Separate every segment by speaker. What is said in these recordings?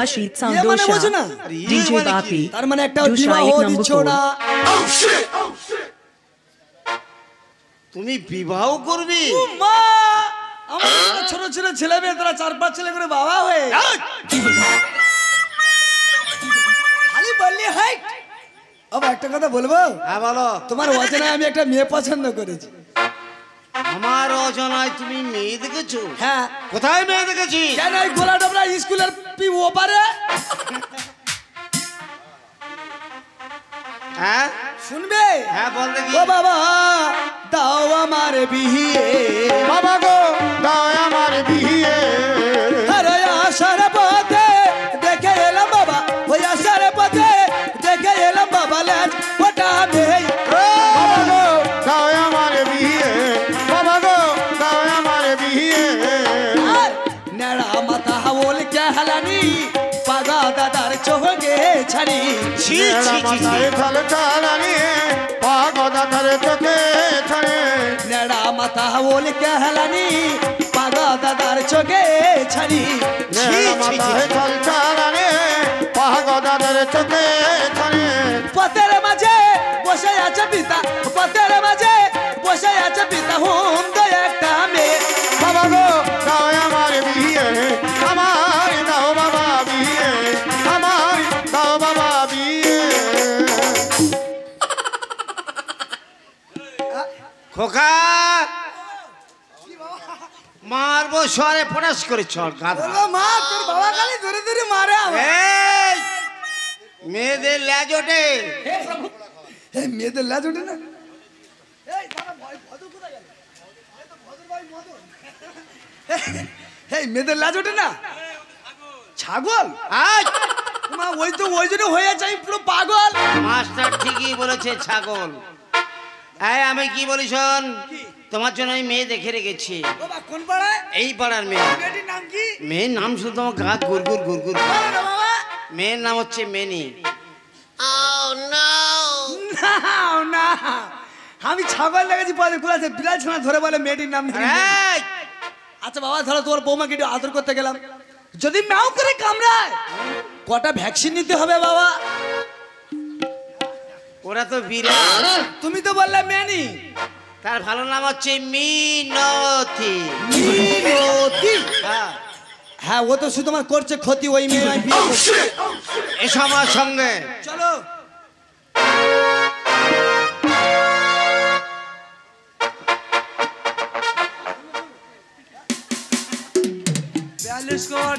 Speaker 1: Rashid Sandosha, DJ Bapi,
Speaker 2: তার মানে একটা
Speaker 1: Dusha
Speaker 2: বিবাহ
Speaker 1: এক
Speaker 2: দিচ্ছ
Speaker 1: নম্বর
Speaker 2: না।
Speaker 3: তুমি বিবাহ করবি?
Speaker 2: মা, আমার ছোট ছোট ছেলে মেয়ে তারা 4-5 ছেলে করে বাবা হয়ে খালি বললি হাই। আবার একটা কথা বলবো?
Speaker 3: হ্যাঁ বলো।
Speaker 2: তোমার অজানায় আমি একটা মেয়ে পছন্দ করেছি।
Speaker 3: আমার অজানায় তুমি মেয়ে দেখেছো?
Speaker 2: হ্যাঁ।
Speaker 3: কোথায় মেয়ে দেখেছি?
Speaker 2: কেন এই গোলা ডবরা স্কুলের ওপারে?
Speaker 3: হ্যাঁ
Speaker 2: শুনবে?
Speaker 3: হ্যাঁ বল দেখি।
Speaker 2: ও বাবা দাও আমার বিয়ে,
Speaker 4: বাবা গো দাও আমার বিয়ে,
Speaker 2: আরে আসার পথে দেখে এলাম বাবা, ওই আসার পথে দেখে এলাম বাবা ল্যাজ ওটা মেয়ে।
Speaker 4: বাবা গো দাও আমার বিয়ে, বাবা গো দাও আমার বিয়ে,
Speaker 2: নেড়া মাথা হাওল কেহালানি পাগা দাদার চোখে ছাড়ি।
Speaker 3: ছি
Speaker 4: নেড়া
Speaker 3: ছি ছি
Speaker 4: মাথায় থাল থালানি পাগদা ধরে চোখে ছাড়ে,
Speaker 2: নেড়া মাথা হাওল কেহালানি পাগা দাদার চোখে ছাড়ি।
Speaker 4: নেড়া মাথায় থাল থালানি পাগদা ধরে চোখে ছাড়ে,
Speaker 2: পথের মাঝে বসে আছে পিতা, পথের মাঝে বসে আছে পিতা হুন্দ একটা মেয়ে।
Speaker 4: বাবা গো দাও আমার বিয়ে, আমার দাও বাবা বিয়ে, আমার দাও বাবা বিয়ে।
Speaker 3: খোকা মারবো সরে ফটাস করে চল গাধা।
Speaker 2: বলো মা তোর বাবা খালি ধরে ধরে মারে আমায়।
Speaker 3: এই মেয়েদের ল্যাজ ওঠে।
Speaker 2: এই মেয়েদের লাজ ওঠে না? এই দাদা ভয় ভদ্র কোথায় গেল? এই তো ভদ্র ভাই মদন। এই মেয়েদের লাজ ওঠে না? ছাগল?
Speaker 3: আজ
Speaker 2: মা ওই তো ওই জন্য হয়ে আছে আমি পুরো পাগল।
Speaker 3: মাস্টার ঠিকই বলেছে ছাগল। এই আমি কি বলি শোন, তোমার জন্য আমি মেয়ে দেখে রেখেছি।
Speaker 2: বাবা কোন পাড়ায়?
Speaker 3: এই পাড়ার মেয়ে।
Speaker 2: মেয়েটির নাম কি?
Speaker 3: মেয়ের নাম শুধু তোমার গা গুরগুর গুরগুর।
Speaker 2: বলো না বাবা।
Speaker 3: মেয়ের নাম হচ্ছে মেনি।
Speaker 2: না না আমি ছাগল লেগেছি পরে কুলাছে বিড়াল ছানা ধরে বলে মেয়েটির নাম নেই।
Speaker 3: এই,
Speaker 2: আচ্ছা বাবা ধরো তোমার বৌমাকে একটু আদর করতে গেলাম, যদি ম্যাও করে কামড়ায় কটা ভ্যাকসিন নিতে হবে বাবা?
Speaker 3: ওরা তো বিড়াল।
Speaker 2: তুমি তো বললে মেনি।
Speaker 3: তার ভালো নাম হচ্ছে মিনতি।
Speaker 2: মিনতি?
Speaker 3: হ্যাঁ,
Speaker 2: হ্যাঁ ও তো শুধু আমার করছে ক্ষতি, ওই মেয়ে আমি বিয়ে করছি।
Speaker 3: এসো আমার সঙ্গে।
Speaker 2: চলো।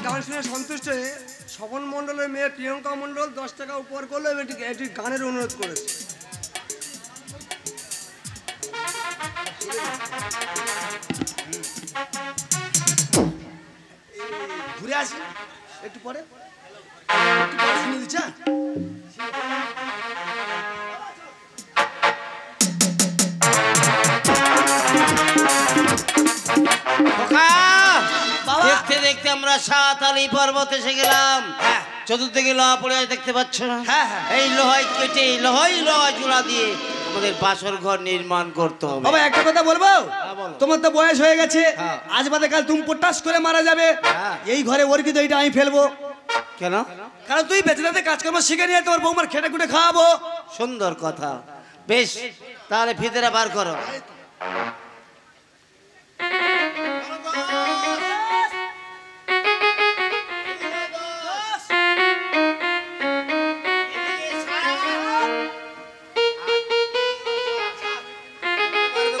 Speaker 5: গান শুনে সন্তুষ্ট হয়ে স্বপন মণ্ডলের মেয়ে প্রিয়ঙ্কা মণ্ডল 10 টাকা উপহার করলো এবং এটি গানের অনুরোধ করেছে।
Speaker 2: ঘুরে আসি একটু পরে, একটু পরে শুনে দিচ্ছা।
Speaker 3: খোকা,
Speaker 2: বাবা।
Speaker 3: দেখতে দেখতে আমরা সাত আলী পর্বত এসে গেলাম। চতুর্দিকে লোহা পড়ে আছে দেখতে পাচ্ছ না?
Speaker 2: হ্যাঁ, হ্যাঁ।
Speaker 3: এই লোহাই কেটে লোহা জোড়া দিয়ে আমাদের বাসর ঘর নির্মাণ করতে হবে।
Speaker 2: বাবা একটা কথা বলবো?
Speaker 3: বলো।
Speaker 2: তোমার তো বয়স হয়ে গেছে,
Speaker 3: হ্যাঁ।
Speaker 2: আজ বাদে কাল তুমি পটাশ করে মারা যাবে।
Speaker 3: হ্যাঁ।
Speaker 2: এই ঘরে ওর কিন্তু এইটা আমি ফেলবো,
Speaker 3: কেন?
Speaker 2: কারণ তুই বেঁচে থাকতে কাজকর্ম শিখে নিয়ে তোমার বৌমার খেটে খুটে খাওয়াবো।
Speaker 3: সুন্দর কথা। বেশ, তাহলে ফিতেরা বার করো।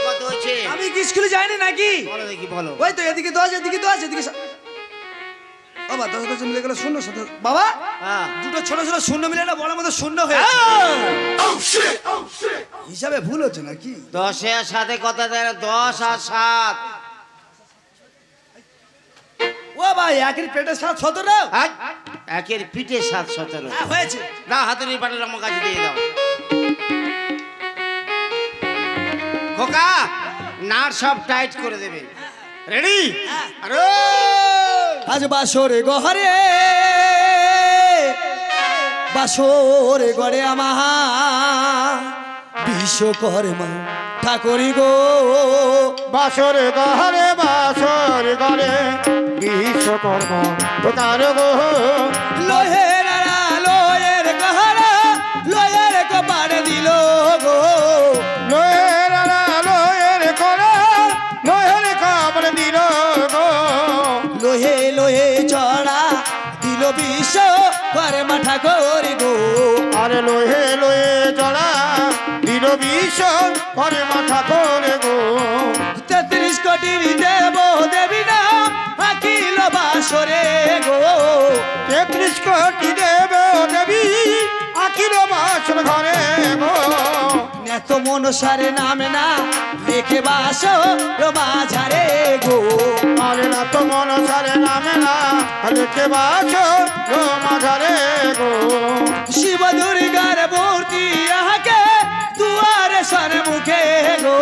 Speaker 3: কত হয়েছে?
Speaker 2: আমি কি স্কুলে যাইনি নাকি?
Speaker 3: বলো দেখি, বলো।
Speaker 2: ওই তো এদিকে 10 এদিকে 10 এদিকে বাবা 10 মিলে গেল শূন্য শূন্য। বাবা
Speaker 3: হ্যাঁ।
Speaker 2: দুটো ছোট ছোট শূন্য মিলে না বড় মতো শূন্য হয়ে হিসাবে ভুল হচ্ছে নাকি?
Speaker 3: 10 আর 7 কথা দেয় না, 10 আর 7।
Speaker 2: ও ভাই একের পেটে 7-17।
Speaker 3: একের পিঠে 7-17।
Speaker 2: হ্যাঁ হয়েছে।
Speaker 3: দাও হাতুড়ি পাটার আমার কাছে দিয়ে দাও। খোকা নাট সব টাইট করে দেবে। রেডি? আরে
Speaker 2: আজ বাসরে গহরে বাসরে গড়ে আমার বিশ্বকর্মা ঠাকুরি গো,
Speaker 4: বাসর ঘরে বিশ্বকর্মা তার গো,
Speaker 2: লই বিষ করে মাঠা করি গো
Speaker 4: আরে লোহে লোহে জলা দিল বিষ করে মাথা করে গো
Speaker 2: 33 কোটির দেব দেবী নাম আকিল বাসরে গো
Speaker 4: 33 কোটি দেব দেবী আকিল বাসর ঘরে গো
Speaker 2: এত মনসারে নামে না লেখে বাস মাঝারে গো
Speaker 4: আরে না তো মন সারে নামে না লেখে বাসো গো মাঝারে গো
Speaker 2: শিব দুর্গার মূর্তি আহাকে দুয়ারে সন্মুখে গো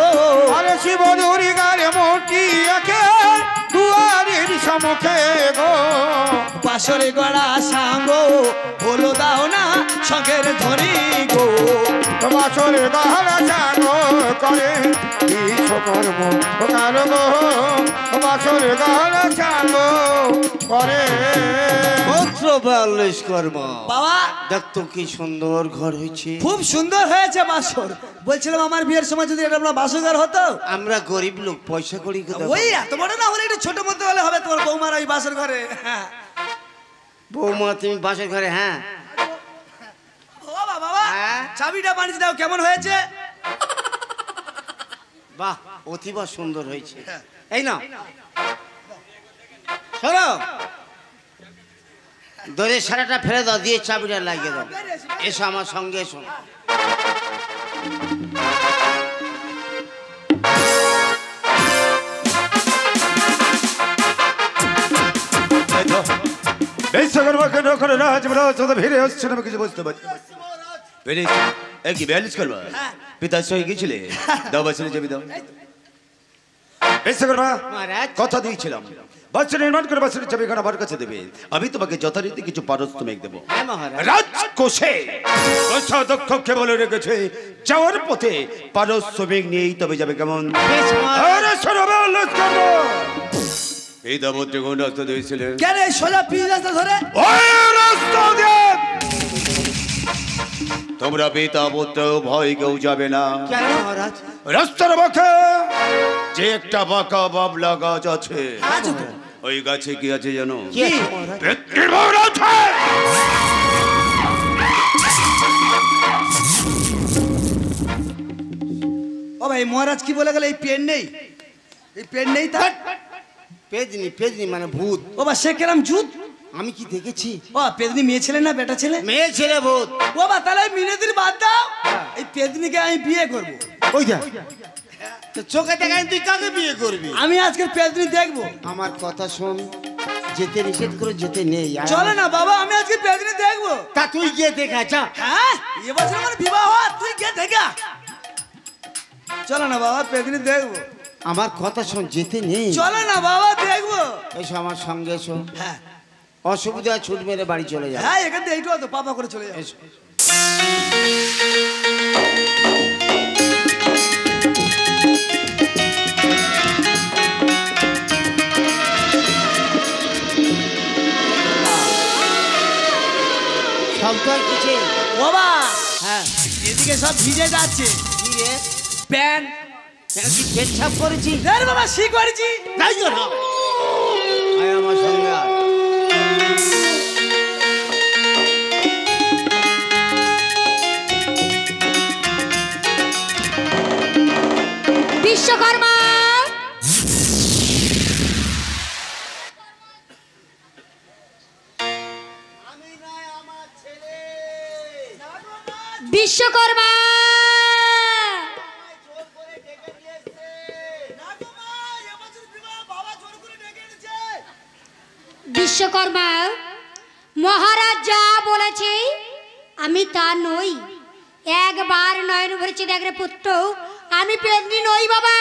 Speaker 4: আরে শিব দুর্গার মূর্তি একে দুয়ারের সম্মুখে গো
Speaker 2: বাসরে গড়া সাঙ্গ হলো দাও না শখের ধরি গো
Speaker 4: বাসরে গহরা জানো করে বিশ্বকর্ম কার গো বাসরে গহরা জানো করে
Speaker 3: মাত্র 42 কর্ম
Speaker 2: বাবা
Speaker 3: দেখতো কি সুন্দর ঘর হয়েছে
Speaker 2: খুব সুন্দর হয়েছে বাসর বলছিলাম আমার বিয়ের সময় যদি এটা আপনার বাসঘর হতো
Speaker 3: আমরা গরিব লোক পয়সা করি কোথায়
Speaker 2: ওই এত বড় না হলে একটু ছোট মধ্যে হলে হবে তোমার বৌমার ওই বাসর ঘরে হ্যাঁ
Speaker 3: বৌমা তুমি বাসের ঘরে হ্যাঁ
Speaker 2: বাবা বাবা
Speaker 3: হ্যাঁ?
Speaker 2: চাবিটা বানিয়ে দাও কেমন হয়েছে
Speaker 3: বাহ অতিবা সুন্দর হয়েছে এই না শোনো দড়ির সারাটা ফেলে দাও দিয়ে চাবিটা লাগিয়ে দাও এসো আমার সঙ্গে এসো
Speaker 6: বিশ্বকর্মাকে নখরে রাজমহারাজ ফিরে আসছেন আমি কিছু বুঝতে পারছি কি ব্যালেন্স করবা পিতার সহি গেছিলে দাও বাসনে যাবি দাও বিশ্বকর্মা
Speaker 3: মহারাজ।
Speaker 6: কথা দিয়েছিলাম বাচ্চা নির্মাণ করে বাচ্চার চাবি খান আমার কাছে দেবে আমি তোমাকে যথারীতি কিছু পারিশ্রমিক দেবো
Speaker 3: হ্যাঁ মহারাজ
Speaker 6: রাজকোষে দক্ষকে বলে রেখেছে যাওয়ার পথে পারিশ্রমিক নিয়েই তবে যাবে কেমন
Speaker 3: বেশ মহারাজ।
Speaker 6: আরে শোনো ব্যালেন্স করবো এই দাবতে কোন রাস্তা দিয়েছিলেন
Speaker 2: কেন এই সোজা পিস রাস্তা ধরে
Speaker 6: ওই রাস্তা দিয়ে তোমরা পিতা পুত্র ভয় কেউ যাবে না
Speaker 3: কেন মহারাজ
Speaker 6: রাস্তার বাঁকে যে একটা বাঁকা বাবলা গাছ আছে
Speaker 2: আছে তো।
Speaker 6: ওই গাছে কি আছে জানো
Speaker 3: কি আছে মহারাজ
Speaker 6: পেট্রির ভবন আছে।
Speaker 2: ও ভাই মহারাজ কি বলে গেল এই পেন নেই এই পেন নেই তার
Speaker 3: পেজনি মানে ভূত
Speaker 2: ও বা সে কেরাম জুত
Speaker 3: আমি কি দেখেছি
Speaker 2: ও পেদনি মেয়ে ছেলে না বেটা ছেলে
Speaker 3: মেয়ে ছেলে ভূত
Speaker 2: ও বা তাহলে মিনেদির বাদ দাও এই পেদনিকে আমি বিয়ে করব
Speaker 3: ওই যা তো চোখে দেখায় তুই কাকে বিয়ে করবি
Speaker 2: আমি আজকে পেদনি দেখবো
Speaker 3: আমার কথা শোন যেতে নিষেধ করে যেতে নেই আর
Speaker 2: চলে না বাবা আমি আজকে পেদনি দেখবো
Speaker 3: তা তুই গিয়ে দেখা যা
Speaker 2: হ্যাঁ এবছর আমার বিবাহ তুই কে দেখা চলো না বাবা পেদনি দেখবো
Speaker 3: আমার কথা শোন যেতে নেই
Speaker 2: চলো না বাবা দেখবো
Speaker 3: এসো আমার সঙ্গে এসো
Speaker 2: হ্যাঁ
Speaker 3: অসুবিধা ছুট মেরে বাড়ি চলে যা
Speaker 2: হ্যাঁ এখান থেকে এইটু তো পাপা করে চলে যাও
Speaker 3: এসো সব তো আর কিছু
Speaker 2: বাবা
Speaker 3: হ্যাঁ
Speaker 2: এদিকে সব ভিজে যাচ্ছে
Speaker 3: কি রে
Speaker 2: প্যান্ট
Speaker 3: কেন কি পেচ্ছাপ করেছি
Speaker 2: দেখ বাবা শি করেছি
Speaker 3: তাই তো না আয় আমার সঙ্গে আয়।
Speaker 7: বিশ্বকর্মা বিশ্বকর্মা বিশ্বকর্মা মহারাজ যা বলেছে আমি তা নই একবার নয়ন ভরেছি দেখ রে পুত্র আমি পেদনি নই বাবা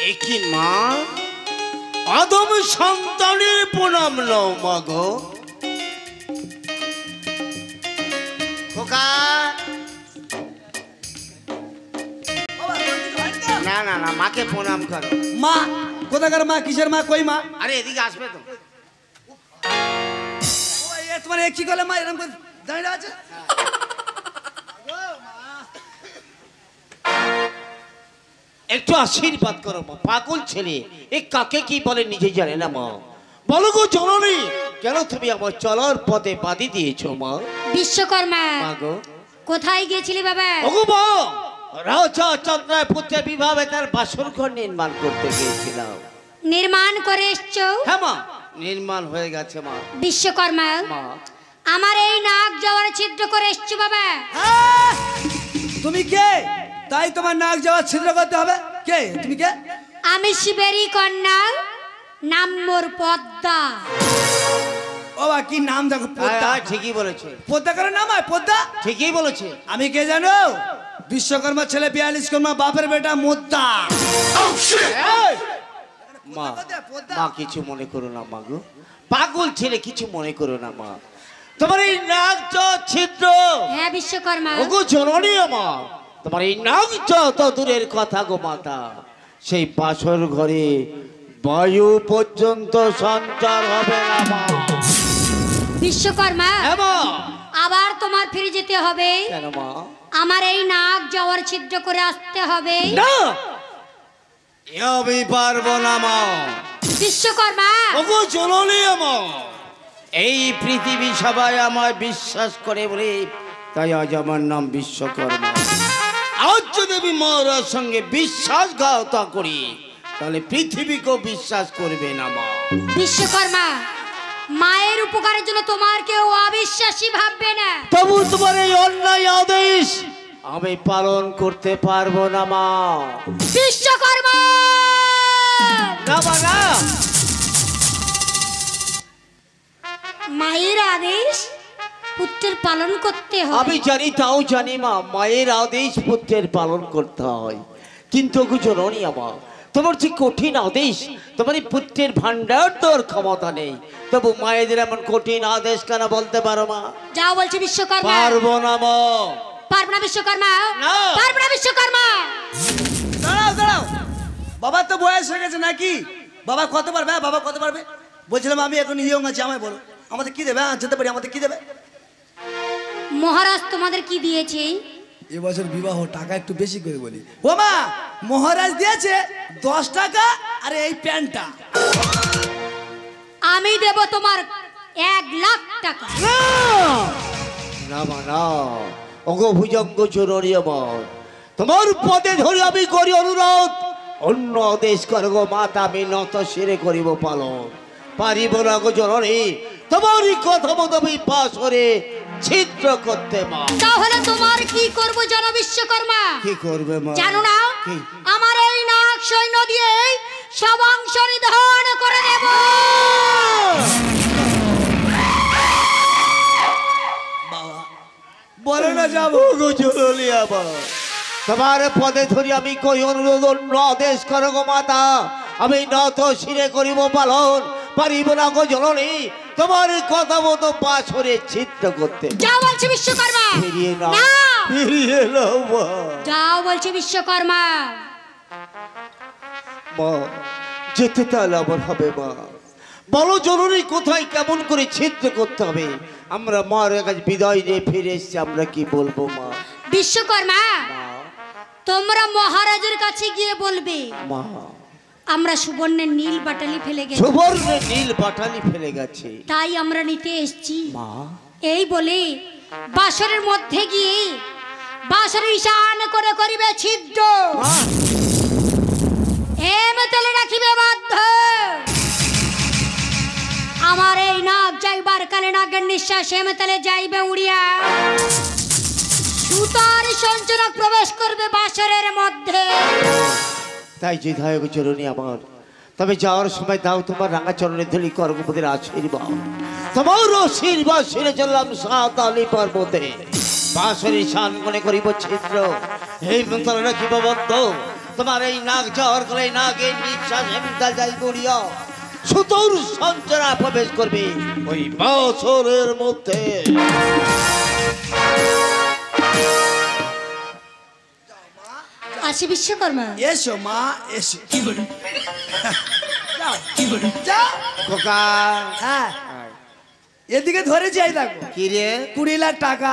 Speaker 3: একই মা আদম সন্তানের প্রণাম নাও মা গো খোকা না না না মাকে প্রণাম করো
Speaker 2: মা কোথাকার মা কিসের মা কই মা
Speaker 3: আরে এদিকে আসবে তো
Speaker 2: ও এ তোমার এ কি করলে মা এরকম করে দাঁড়িয়ে আছে?
Speaker 3: একটু আশীর্বাদ করো মা, পাগল ছেলে এ কাকে কি বলে নিজে জানে না মা। বলো গো জননী, কেন তুমি আমার চলার পথে বাধি দিয়েছো মা?
Speaker 7: বিশ্বকর্মা
Speaker 3: মা গো,
Speaker 7: কোথায় গিয়েছিলি বাবা?
Speaker 3: ওগো মা, রাজা চন্দ্রের পুত্রের বিবাহে তার বাসর ঘর নির্মাণ করতে গিয়েছিলাম।
Speaker 7: নির্মাণ করে এসছো?
Speaker 3: হ্যাঁ মা, নির্মাণ হয়ে গেছে মা।
Speaker 7: বিশ্বকর্মা
Speaker 3: মা,
Speaker 7: আমার এই নাক যাওয়ার ছিদ্র করে এসছো বাবা।
Speaker 2: হ্যাঁ, তুমি কে? তাই তোমার নাক যাওয়ার ছিদ্র করতে হবে? কে তুমি? কে?
Speaker 7: আমি শিবেরই কন্যা, নাম মোর পদ্মা।
Speaker 2: ও বা কি নাম দেখো, পদ্মা।
Speaker 3: ঠিকই বলেছে,
Speaker 2: পদ্মা করে নাম হয় পদ্মা?
Speaker 3: ঠিকই বলেছে।
Speaker 2: আমি কে জানো? বিশ্বকর্মা ছেলে 42 কর্মা বাপের বেটা মোদ্দা।
Speaker 3: মা, মা কিছু মনে করো না মা গো, পাগল ছেলে কিছু মনে করো না মা। তোমার এই নাক ছিদ্র।
Speaker 7: হ্যাঁ বিশ্বকর্মা।
Speaker 3: ওগো জননী আমার, তোমার এই নাক যত দূরের কথা গো মাতা, সেই বাসর ঘরে বায়ু পর্যন্ত সঞ্চার হবে না মা।
Speaker 7: বিশ্বকর্মা
Speaker 3: হ্যাঁ মা।
Speaker 7: আবার তোমার ফিরে যেতে হবে।
Speaker 3: কেন মা?
Speaker 7: আমার এই নাক যাওয়ার ছিদ্র করে আসতে হবে।
Speaker 3: না, আমি পারবো না মা।
Speaker 7: বিশ্বকর্মা
Speaker 3: ওগো জননী আমার, এই পৃথিবী সবাই আমায় বিশ্বাস করে বলে তাই আজ আমার নাম বিশ্বকর্মা। আজ যদি আমি মহারাজ সঙ্গে বিশ্বাসঘাত করি তাহলে পৃথিবীকেও বিশ্বাস করবে না মা।
Speaker 7: বিশ্বকর্মা মায়ের উপকারের জন্য তোমার কেউ অবিশ্বাসী ভাববে না।
Speaker 3: তবু তোমার এই অন্যায় আদেশ আমি পালন করতে পারবো না মা।
Speaker 7: বিশ্বকর্মা
Speaker 3: না মা, না।
Speaker 7: মায়ের আদেশ পুত্রের পালন করতে হবে।
Speaker 3: আমি জানি, তাও জানি মা, মায়ের আদেশ পুত্রের পালন করতে হয়, কিন্তু ওগো জননী আমার, তোমার যে কঠিন আদেশ, তোমার এই পুত্রের ভান্ডার তোর ক্ষমতা নেই, তবু মায়েদের এমন কঠিন আদেশ কেন বলতে পারো মা?
Speaker 7: যাও বলছি বিশ্বকর্মা।
Speaker 3: পারবো না মা।
Speaker 7: পারবো না বিশ্বকর্মা।
Speaker 3: না।
Speaker 7: পারবো না বিশ্বকর্মা।
Speaker 2: দাঁড়াও দাঁড়াও, বাবার তো বয়স হয়ে গেছে নাকি? বাবা কত পারবে? বাবা কত পারবে? বলছিলাম আমি এখন ইয়ং আছি, আমায় বলো আমাদের কি দেবে? হ্যাঁ যেতে পারি, আমাদের কি দেবে?
Speaker 7: মহারাজ তোমাদের কি দিয়েছে?
Speaker 2: এবছর বিবাহ টাকা একটু বেশি করে বলি। ও মা, মহারাজ দিয়েছে 10 টাকা আর এই প্যান্টটা।
Speaker 7: আমি দেব তোমার 1 লাখ টাকা।
Speaker 3: না মা, না। ওগো ভুজঙ্গ জননী আমার, তোমার পদে ধরে আমি করি অনুরোধ, অন্য আদেশ করো গো মাতা, আমি নত শিরে করিব পালন। পারিব না গো জননী, তোমারই কথা মতো আমি বাসরে ছিদ্র করতে মা।
Speaker 7: তাহলে তোমার কি করব জানো বিশ্বকর্মা?
Speaker 3: কি করবে মা?
Speaker 7: জানো না
Speaker 3: কি?
Speaker 7: আমার এই নাক সৈন্য দিয়ে সব অংশ নিধন করে দেব।
Speaker 2: বলে না যাবো।
Speaker 3: ওগো জননী আমার, তোমার পদে ধরি আমি কই অনুরোধ, অন্য আদেশ করো গো মাতা, আমি নত শিরে করিব পালন। পারিব না গো জননী, তোমার কথা মতো বাসরে ছিদ্র করতে।
Speaker 7: যাও বলছি বিশ্বকর্মা।
Speaker 3: ফিরিয়ে নাও,
Speaker 7: না।
Speaker 3: ফিরিয়ে নাও মা।
Speaker 7: যাও বলছি বিশ্বকর্মা।
Speaker 3: মা, যেতে তাহলে আমার হবে মা। বলো জরুরি কোথায় কেমন করে ছিদ্র করতে হবে? আমরা মার কাছে বিদায় নিয়ে ফিরে এসছি, আমরা কি বলবো মা?
Speaker 7: বিশ্বকর্মা
Speaker 3: মা,
Speaker 7: তোমরা মহারাজের কাছে গিয়ে বলবে
Speaker 3: মা,
Speaker 7: আমরা সুবর্ণের নীল বাটালি ফেলে গেছি,
Speaker 3: সুবর্ণের নীল বাটালি ফেলে গেছে
Speaker 7: তাই আমরা নিতে এসেছি।
Speaker 3: মা।
Speaker 7: এই বলে বাসরের মধ্যে গিয়ে বাসর ঈশান করে করিবে ছিদ্র, এমতলে রাখিবে বাধ্য। আমার এই নাক যাইবার কালে নাগের নিঃশ্বাস এমতলে যাইবে উড়িয়া, সুতার সঞ্চরক প্রবেশ করবে বাসরের মধ্যে।
Speaker 3: তাই যে ধায়ক চরণী আমার, তবে যাওয়ার সময় দাও তোমার রাঙা চরণে ধুলি কর্মপতির আশীর্বাদ। তোমার আশীর্বাদ ছেড়ে চললাম সাত আলি পর্বতে, বাঁশরি শান মনে করিব ছিদ্র, এই মন্ত্র রাখিব বদ্ধ। তোমার এই নাক যাওয়ার গলে নাগে নিঃশ্বাস হেমতাল যাই গড়িয়া, সুতোর সঞ্চরা প্রবেশ করবে ওই বাঁশরের মধ্যে।
Speaker 7: আসি বিশ্বকর্মা।
Speaker 2: এসো মা এসো। যাও যাও।
Speaker 3: খোকা,
Speaker 2: হ্যাঁ এদিকে ধরে যাই দেখো
Speaker 3: কি রে
Speaker 2: 20 লাখ টাকা।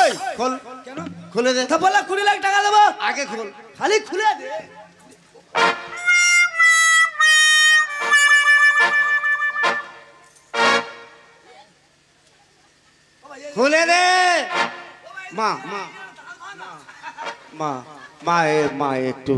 Speaker 3: এই খোল
Speaker 2: কেন
Speaker 3: খুলে দে
Speaker 2: তা বললা 20 লাখ টাকা দেবো,
Speaker 3: আগে খোল
Speaker 2: খালি খুলে দে।
Speaker 3: খুলে দে মা মা মা মা মা একটু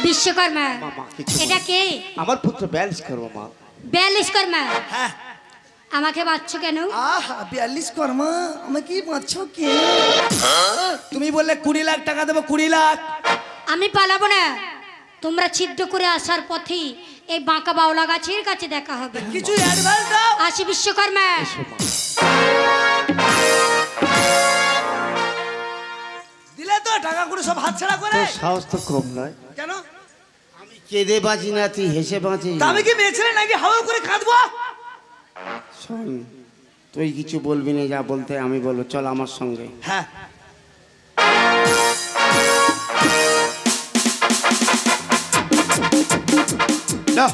Speaker 7: বিশ্বকর্মা
Speaker 3: মামা কিছু
Speaker 7: এটা কে?
Speaker 3: আমার পুত্র ব্যালেন্স করবো মা।
Speaker 7: 42 কর্মা
Speaker 2: হ্যাঁ
Speaker 7: আমাকে বাঁচছ কেন?
Speaker 2: আহা 42 কর্মা আমাকে কি পাচ্ছ কে? তুমি বললে 20 লাখ টাকা দেবো, 20 লাখ।
Speaker 7: আমি পালাবো না, তোমরা ছিদ্র করে আসার পথে এই বাঁকা বাউলা গাছের কাছে দেখা হবে।
Speaker 2: কিছু অ্যাডভান্স দাও।
Speaker 7: আসি বিশ্বকর্মা।
Speaker 2: দিলে তো টাকা করে সব হাতছাড়া করে।
Speaker 3: তোর সাহস তো কম নয়।
Speaker 2: কেন?
Speaker 3: আমি কেঁদে বাঁচি না, তুই হেসে বাঁচি।
Speaker 2: তা আমি কি মেয়ে ছেলে নাকি হাওয়া করে কাঁদবো?
Speaker 3: শোন তুই কিছু বলবি না, যা বলতে আমি বলবো, চল আমার সঙ্গে।
Speaker 2: হ্যাঁ
Speaker 6: না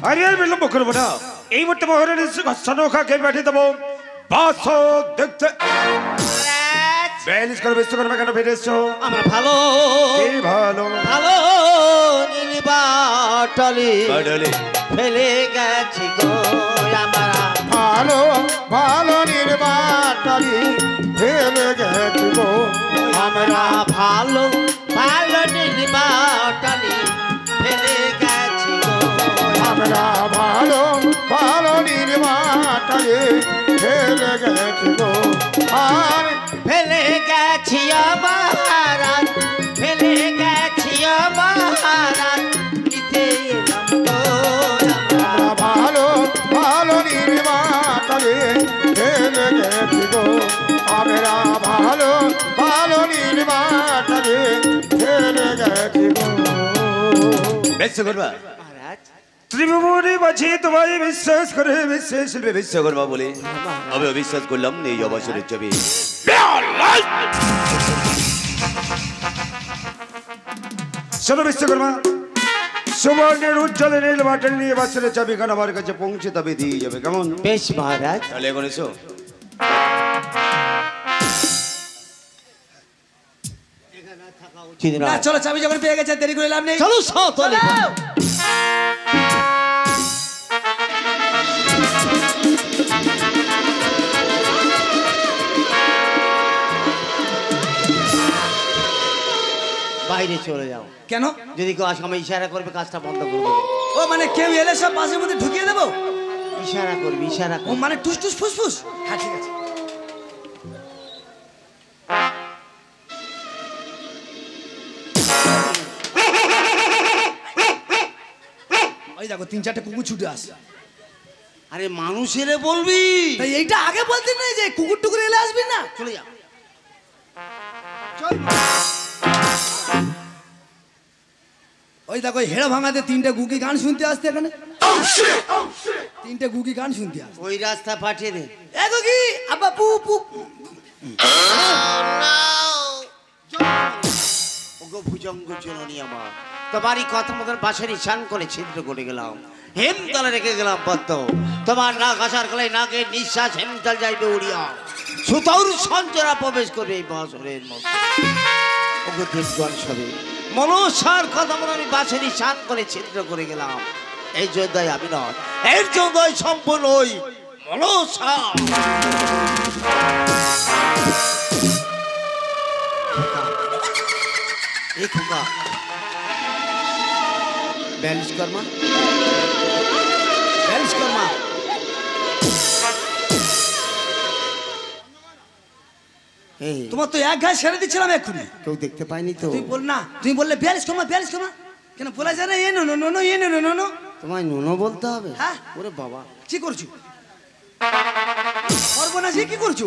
Speaker 6: আরে আর বিলম্ব করবো না, এই মুহূর্তে মহারানীর সনখাকে পাঠিয়ে দেবো। বাসো দেখতে ব্যালেন্স করবে। বিশ্বকর্মা কেন ফিরে এসছো?
Speaker 3: আমরা ভালো
Speaker 6: এই ভালো
Speaker 3: ভালো নীলবাটলি
Speaker 6: বাডলে
Speaker 3: ফেলে গেছি গো আমরা।
Speaker 4: ভালো ভালো নির্বাচনী ফেলে গেছি গো
Speaker 3: আমরা ভালো ভালো নীলবাটলি ফেলে গেছি গো
Speaker 4: আমরা ভালো ভালো নির্বাচনী ফেলে গেছি গো আর
Speaker 3: ফেলে গেছি আমরা, ফেলে গেছি আমরা, নিতে এলাম গো আমরা।
Speaker 4: আমরা ভালো ভালো নির্বাচনী ফেলে গেছি গো আমরা ভালো ভালো নির্বাচনী ফেলে গেছি গো
Speaker 6: বিশ্বকর্মা
Speaker 3: মহারাজ
Speaker 6: ত্রিভুবনে মাঝে তোমায় বিশ্বাস করে বিশ্বাস শিল্পে বিশ্বকর্মা বলে আমি অবিশ্বাস করলাম এই অবসরের ছবি। শোনো বিশ্বকর্মা, সুবর্ণের উজ্জ্বল নীল বাটন নিয়ে বাচ্চাদের চাবি খান আমার কাছে পৌঁছে তবে দিয়ে যাবে, কেমন?
Speaker 3: বেশ মহারাজ।
Speaker 6: তাহলে এখন এসো।
Speaker 2: না চলো, চাবি যখন পেয়ে গেছে দেরি করে লাভ নেই।
Speaker 3: চলো সাঁওতালি। বাইরে চলে যাও।
Speaker 2: কেন?
Speaker 3: যদি কেউ আসে আমি ইশারা করবে, কাজটা বন্ধ করে দেবো।
Speaker 2: ও মানে কেউ এলে সব পাশের মধ্যে ঢুকিয়ে দেবো?
Speaker 3: ইশারা করবি, ইশারা
Speaker 2: ও
Speaker 3: করবি।
Speaker 2: মানে টুস টুস ফুসফুস। হ্যাঁ ঠিক আছে। ওই দেখো 3-4টে কুকুর ছুটে আসে।
Speaker 3: আরে মানুষের বলবি,
Speaker 2: তাই এইটা আগে বলতে নেই যে কুকুর টুকুর এলে আসবি না।
Speaker 3: চলে যাও।
Speaker 2: ওই দেখো হেড়া ভাঙাতে 3টে গুগি গান শুনতে আসতে এখানে। 3টে গুগি গান শুনতে আসতে।
Speaker 3: ওই রাস্তা পাঠিয়ে দে।
Speaker 2: এ গুগি আব্বা পু পু।
Speaker 3: ওগো ভুজঙ্গ জননী আমার, তোমারই কথা মতন বাঁশেরই চান করে ছিদ্র করে গেলাম, হেমতলে রেখে গেলাম পদ্ম। তোমার নাক আসার গলায় নাকের নিঃশ্বাস হেমতল যাইবে উড়িয়া, সুতৌর সঞ্চরা প্রবেশ করবে এই বাঁশরের মধ্যে। ওগো দেবগণ সবে মনসার কথা মনে আমি বাঁশেরই চান করে ছিদ্র করে গেলাম। এই যোদ্ধায় আমি নয়, এর যোদ্ধায় সম্পূর্ণ ওই মনসা। এই খোকা ব্যালেন্স কর্মা, ব্যালেন্স কর্মা। এই
Speaker 2: তোমার তো এক ঘাস ছেড়ে দিচ্ছিলাম এক্ষুনি।
Speaker 3: কেউ দেখতে পাইনি তো?
Speaker 2: তুই বল না, তুই বললে 42 কমা 42 কমা কেন বলা যায় না? এ নো নো নো এ নো নো নো।
Speaker 3: তোমায় নুনো বলতে হবে?
Speaker 2: হ্যাঁ।
Speaker 3: ওরে বাবা,
Speaker 2: কি করছো? সর্বনাশী কি করছো?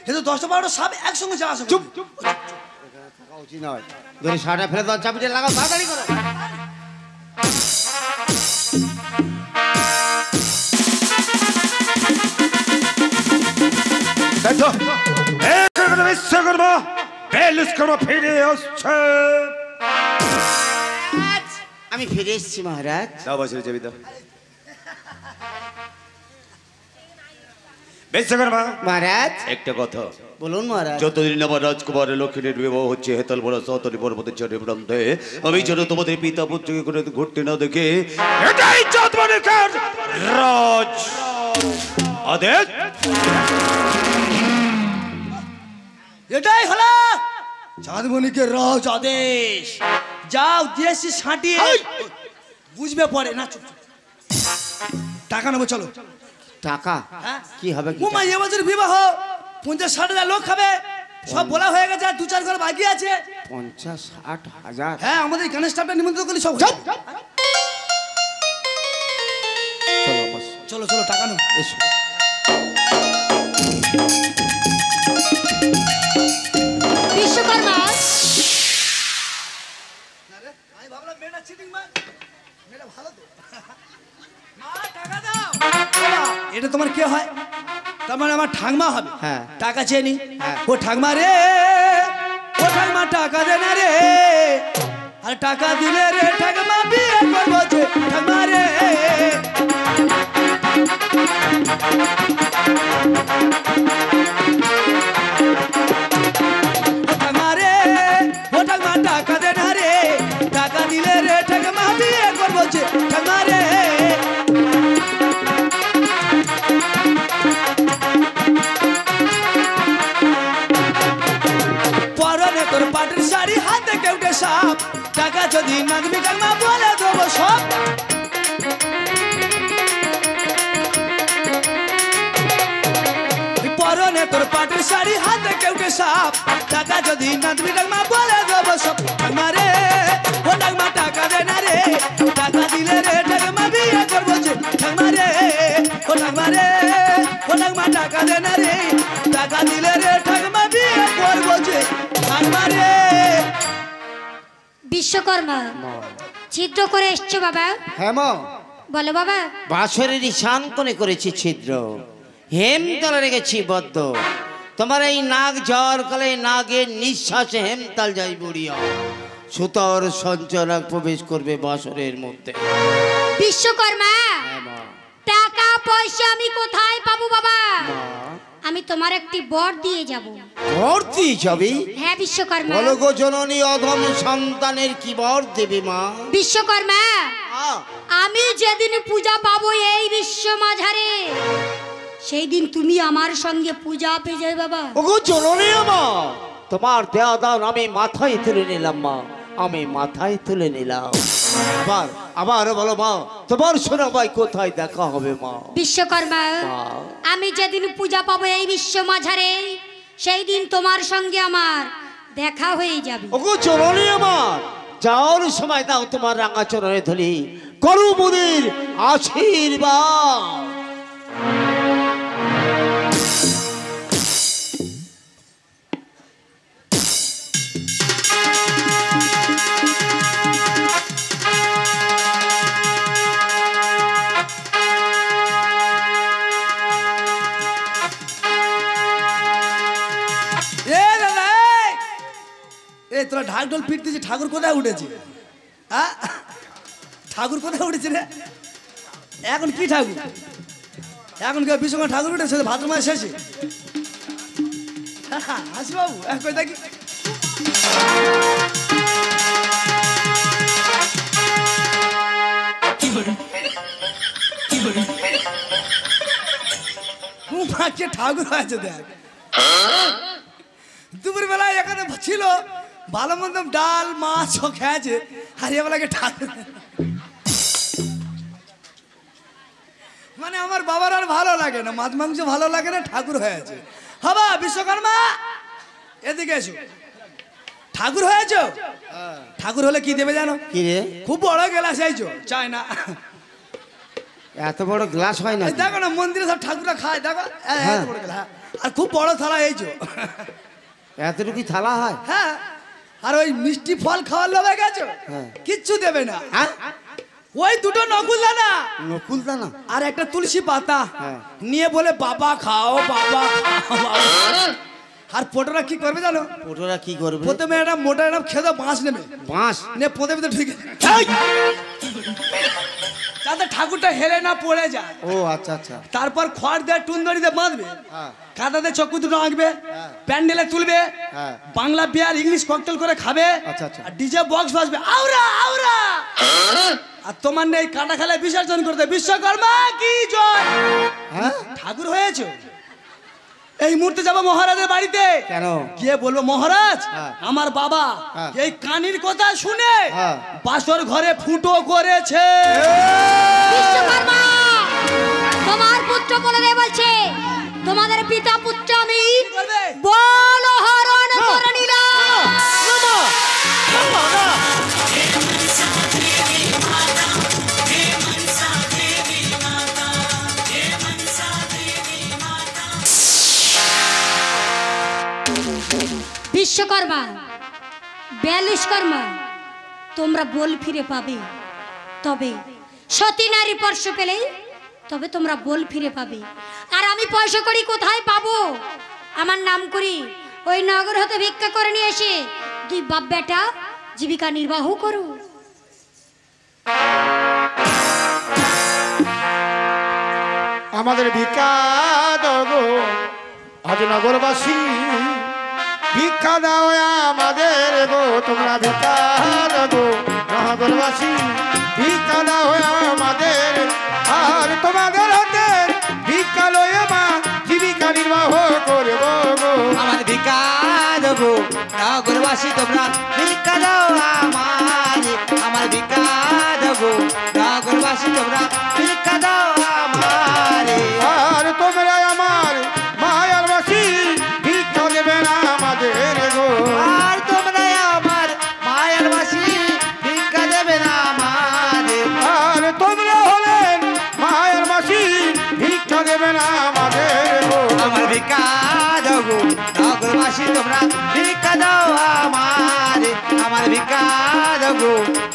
Speaker 2: এ তো 10-12টা সাপ একসঙ্গে যাওয়া আসা। চুপ।
Speaker 3: থাকা উচিত নয়। ধরে সাটা ফেলে দাও, চাবিটা লাগাও, তাড়াতাড়ি করো।
Speaker 6: দেখো বিশ্বকর্মা ব্যালেন্স করবে
Speaker 4: এখনো ফিরে আসছে।
Speaker 3: আমি ফিরে এসেছি মহারাজ।
Speaker 6: দাও বাসুরের চাবি দাও। বিশ্বকর্মা
Speaker 3: মহারাজ
Speaker 6: একটা কথা,
Speaker 3: বলুন মহারাজ।
Speaker 6: যতদিন আমার রাজকুমারের লক্ষ্মীর বিবাহ হচ্ছে হেতাল বড় সতরি পর্বতের চরে প্রান্তে, আমি যেন তোমাদের পিতা পুত্রকে করে ঘুরতে না দেখে, এটাই চাঁদমানিকের রাজ আদেশ।
Speaker 2: এটাই হলো চাঁদমণিকে রাজ আদেশ। যাও দিয়েছি ছাঁটিয়ে, বুঝবে পরে না। চুপ চুপ। টাকা নেবো, চলো।
Speaker 3: টাকা
Speaker 2: হ্যাঁ?
Speaker 3: কি হবে? কি
Speaker 2: উমা এবছর বিবাহ 50-60 লোক খাবে, সব বলা হয়ে গেছে, আর 2-4 ঘর বাকি আছে।
Speaker 3: 50-60
Speaker 2: হ্যাঁ, আমাদের এখানে স্টাফটা নিমন্ত্রণ করলে সব
Speaker 3: চলো বস,
Speaker 2: চলো চলো, টাকা নেবো।
Speaker 3: এসো।
Speaker 7: বিশ্বকর্মা
Speaker 2: আমি ভাবলাম মেয়েটা চিটিং মার, মেয়েটা ভালো তো। মা, টাকা দাও। এটা তোমার কে হয়? তার মানে আমার ঠাকমা হবে।
Speaker 3: হ্যাঁ।
Speaker 2: টাকা চেয়ে নি।
Speaker 3: হ্যাঁ।
Speaker 2: ও ঠাকমা রে, ও ঠাকমা টাকা দে না রে, আর টাকা দিলে রে ঠাকমা বিয়ে করবো যে। ঠাকমা রে, ও ঠাকমা রে, ও ঠাকমা টাকা দে না রে, টাকা দিলে রে ঠাকমা বিয়ে করবো যে। ঠাকমা রে, পরনে তোর পাটের শাড়ি, হাতে কেউটে সাপ, টাকা যদি না দিবি ঠাকমা বলে দেবো সব। পরনে তোর পাটের শাড়ি, হাতে কেউটে সাপ, টাকা যদি না দিবি ঠাকমা বলে দেবো সব। ঠাকমা রে, ও ঠাকমা টাকা দে না রে, টাকা দিলে রে ঠাকমা বিয়ে করবো যে। ঠাকমা রে, ও ঠাকমা রে, ও ঠাকমা টাকা দে না রে, টাকা দিলে রে ঠাকমা বিয়ে করবো যে। ঠাকমা রে।
Speaker 7: বিশ্বকর্মা ছিদ্র করে এসছো বাবা?
Speaker 3: হ্যাঁ মা,
Speaker 7: বলো বাবা।
Speaker 3: বাসরের ঈশান কোণে করেছি ছিদ্র, হেমতলে রেখেছি বদ্ধ। তোমার এই নাগ জ্বর কালে নাগের নিঃশ্বাসে হেমতাল যাই বুড়িয়া, সুতর সঞ্চনা প্রবেশ করবে বাসরের মধ্যে।
Speaker 7: বিশ্বকর্মা
Speaker 3: হ্যাঁ মা।
Speaker 7: টাকা পয়সা আমি কোথায় পাবো বাবা?
Speaker 3: মা,
Speaker 7: আমি তোমার একটি বর দিয়ে যাব।
Speaker 3: ভর্তি যাবি?
Speaker 7: হ্যাঁ বিশ্বকর্মা।
Speaker 3: বলো গো জননী, অধম সন্তানের কি বর দেবে মা?
Speaker 7: বিশ্বকর্মা আমি যেদিন পূজা পাবো এই বিশ্ব মাঝারে, সেই দিন তুমি আমার সঙ্গে পূজা পেয়ে যাবে বাবা।
Speaker 3: ওগো জননী আমার, তোমার দেয়া দান আমি মাথায় তুলে নিলাম মা, আমি মাথায় তুলে নিলাম। আবার আবার বলো মা, তোমার সোনাবাই কোথায় দেখা হবে মা?
Speaker 7: বিশ্বকর্মা
Speaker 3: মা।
Speaker 7: আমি যেদিন পূজা পাবো এই বিশ্ব মাঝারে, সেই দিন তোমার সঙ্গে আমার দেখা হয়ে যাবে।
Speaker 3: ওগো জননী আমার, যাওয়ার সময় দাও তোমার রাঙা চরণে ধরি, করু মুনির আশীর্বাদ।
Speaker 2: এ তোরা ঢাক ঢোল পিটতেছি, ঠাকুর কোথায় উঠেছে? হ্যাঁ, ঠাকুর কোথায় উঠেছে রে? এখন কি ঠাকুর? এখন কেউ বিশ্বকর্মা ঠাকুর উঠেছে ভাদ্র মাস শেষে? হাসি বাবু কই দেখি। কে ঠাকুর হয়েছে দেখ। দুপুর বেলায় এখানে ছিল ভালো মন্দ ডাল মাছও খেয়েছে, আর এবেলাকে ঠাকুর। মানে আমার বাবার আর ভালো লাগে না, মাছ মাংস ভালো লাগে না, ঠাকুর হয়েছে। হবা বিশ্বকর্মা এদিকে এসো। ঠাকুর হয়েছ? ঠাকুর হলে কি দেবে জানো?
Speaker 3: কি রে?
Speaker 2: খুব বড় গ্লাস এইছো, চাই না।
Speaker 3: এত বড় গ্লাস হয় না?
Speaker 2: দেখো না মন্দিরে সব ঠাকুররা খায়, দেখো এত বড় গ্লাস, আর খুব বড় থালা এইছো।
Speaker 3: এতটুকু থালা হয়?
Speaker 2: হ্যাঁ, আর ওই মিষ্টি ফল খাওয়ার লোভে গেছো, কিচ্ছু দেবে না।
Speaker 3: হ্যাঁ,
Speaker 2: ওই দুটো নকুল দানা,
Speaker 3: নকুল দানা
Speaker 2: আর একটা তুলসী পাতা
Speaker 3: হ্যাঁ।
Speaker 2: নিয়ে বলে বাবা খাও, বাবা খাও, বাবা। আর পটোরা কি করবে জানো?
Speaker 3: ওরা কি করবে?
Speaker 2: প্রথমে একটা মোটা একটা খেতে বাঁশ নেবে,
Speaker 3: বাঁশ
Speaker 2: নে প্রথমে তো ঢুকে যাতে ঠাকুরটা হেলে না পড়ে যায়।
Speaker 3: ও আচ্ছা আচ্ছা।
Speaker 2: তারপর খড় দিয়ে টুনদড়িতে বাঁধবে,
Speaker 3: হ্যাঁ
Speaker 2: কাদাতে চক্কু দুটো আঁকবে, প্যান্ডেলে তুলবে,
Speaker 3: হ্যাঁ।
Speaker 2: বাংলা বিয়ার ইংলিশ ককটেল করে খাবে,
Speaker 3: আচ্ছা, আচ্ছা।
Speaker 2: আর ডিজে বক্স বাজবে আউরা আউরা। আর তোমার নেই কাটা খালে বিসর্জন করতে বিশ্বকর্মা কি জয়।
Speaker 3: হ্যাঁ
Speaker 2: ঠাকুর হয়েছে। এই মুহূর্তে যাবো মহারাজের বাড়িতে।
Speaker 3: কেন?
Speaker 2: গিয়ে বলবো মহারাজ
Speaker 3: হ্যাঁ।
Speaker 2: আমার বাবা
Speaker 3: হ্যাঁ।
Speaker 2: এই কানির কথা শুনে
Speaker 3: হ্যাঁ।
Speaker 2: বাসর ঘরে ফুটো করেছে।
Speaker 7: বিশ্বকর্মা তোমার পুত্র বলে রে বলছে তোমাদের পিতা পুত্র আমি
Speaker 2: করবে?
Speaker 7: বল হরণ করে নিলাম। বিশ্বকর্মা বেলুষ্কর্মা তোমরা বল ফিরে পাবে, তবে সতী নারী স্পর্শ পেলে তবে তোমরা বল ফিরে পাবে। আর আমি পয়সা করি কোথায় পাবো? আমার নাম করি ওই নগর হতে ভিক্ষা করে নিয়ে এসে দুই বাপ বেটা জীবিকা নির্বাহ করো।
Speaker 4: আমাদের ভিক্ষা দাও আজ নগরবাসী, ভিক্ষা দাও আমাদের গো, তোমরা ভিক্ষা দাও নগরবাসী, ভিক্ষা দাও আমাদের। আর তোমাদের হাতে ভিক্ষা লয়ে মা জীবিকা নির্বাহ করব গো।
Speaker 3: আমার ভিক্ষা দেবো নগরবাসী তোমরা ভিক্ষা দাও আমারে, আমার ভিক্ষা দেবো নগরবাসী তোমরা ভিক্ষা দাও আমারে।
Speaker 4: আর তোমরা আমার মায়ার বাসী, ভিক্ষা দেবে না আমাদের গো।
Speaker 3: আর তোমরা আমার মায়ের বাসী ভিক্ষা দেবে না আমাদের।
Speaker 4: আর তোমরা হলেন মায়ের বাসী, ভিক্ষা দেবে না আমাদের গো।
Speaker 3: আমার ভিক্ষা দেবো নগরবাসী তোমরা ভিক্ষা দাও আমারে, আমার ভিক্ষা দেবো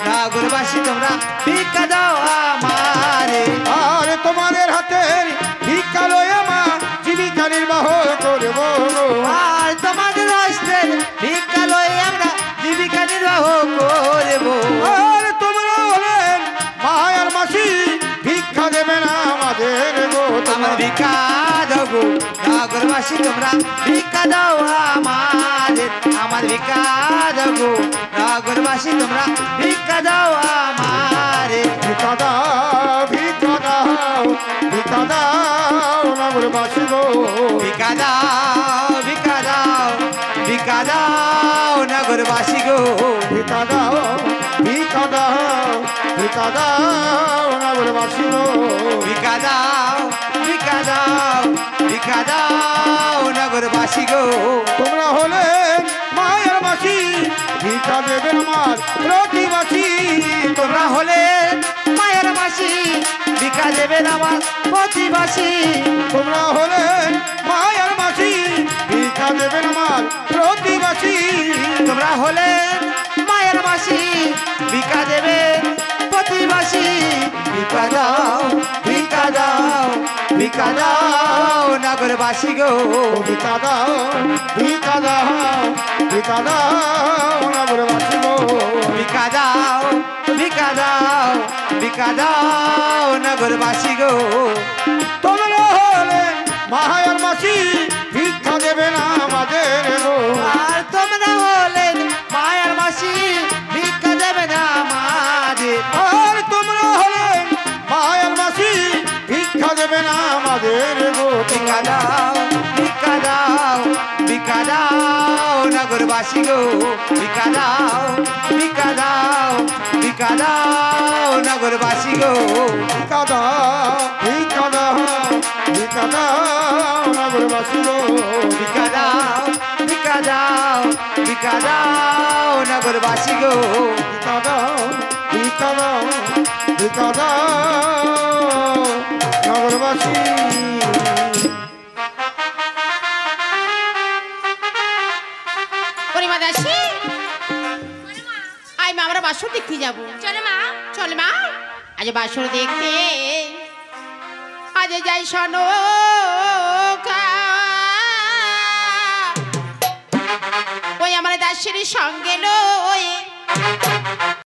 Speaker 3: নগরবাসী তোমরা ভিক্ষা দাও আমারে।
Speaker 4: আর তোমাদের হাতের ভিক্ষা লয়ে মা জীবিকা নির্বাহ করব গো।
Speaker 3: আর তোমাদের হস্তের ভিক্ষা লয়ে আমরা জীবিকা নির্বাহ করব।
Speaker 4: আর তোমরা হলেন মায়ার মাসি, ভিক্ষা দেবে না আমাদের গো।
Speaker 3: আমার ভিক্ষা দেবো নগরবাসী তোমরা ভিক্ষা দাও আমাদের, আমার ভিক্ষা দেবো নগরবাসী তোমরা ভিক্ষা দাও আমারে।
Speaker 4: ভিক্ষা দাও, ভিক্ষা দাও, ভিক্ষা দাও নগরবাসী গো।
Speaker 3: ভিক্ষা দাও ভিক্ষা দাও ভিক্ষা দাও নগরবাসী গো।
Speaker 4: ভিক্ষা দাও, ভিক্ষা দাও, ভিক্ষা দাও নগরবাসী গো।
Speaker 3: ভিক্ষা দাও ভিক্ষা দাও ভিক্ষা দাও নগরবাসী গো।
Speaker 4: তোমরা হলে মায়ের মাসি, ভিক্ষা দেবে আমার প্রতিবাসী।
Speaker 3: তোমরা হলে মায়ের মাসি ভিক্ষা দেবেন আমার প্রতিবাসী।
Speaker 4: তোমরা হলে মায়ের মাসি, ভিক্ষা দেবেন আমার প্রতিবাসী।
Speaker 3: তোমরা হলে মায়ের মাসি ভিক্ষা দেবেন প্রতিবাসী। ভিক্ষা দাও ভিক্ষা দাও ভিক্ষা দাও নগরবাসী গো।
Speaker 4: ভিক্ষা দাও, ভিক্ষা দাও, ভিক্ষা দাও নগরবাসী গো।
Speaker 3: ভিক্ষা দাও ভিক্ষা দাও ভিক্ষা দাও নগরবাসী গো।
Speaker 4: তোমরা হলে মায়ের মাসি, ভিক্ষা দেবে না আমাদের গো।
Speaker 3: আর তোমরা হলেন মায়ের মাসি ভিক্ষা দেবে না আমাদের।
Speaker 4: আর তোমরা হলে মায়ের মাসি, ভিক্ষা দেবে না আমাদের গো।
Speaker 3: ভিক্ষা দাও ভিক্ষা দাও ভিক্ষা দাও নগরবাসী গো। ভিক্ষা দাও ভিক্ষা দাও ভিক্ষা দাও নগরবাসী গো।
Speaker 4: ভিক্ষা দাও, ভিক্ষা দাও, ভিক্ষা দাও নগরবাসী গো।
Speaker 3: ভিক্ষা দাও ভিক্ষা দাও ভিক্ষা দাও নগরবাসী গো।
Speaker 4: ভিক্ষা দাও, ভিক্ষা দাও, ভিক্ষা দাও নগরবাসী।
Speaker 8: পরিমা দাসী আই মা আমরা বাসর দেখতে যাবো। চলে মা চলে মা আজ বাসর দেখতে। আজ যাই শোনো দাসের সঙ্গে লয়ে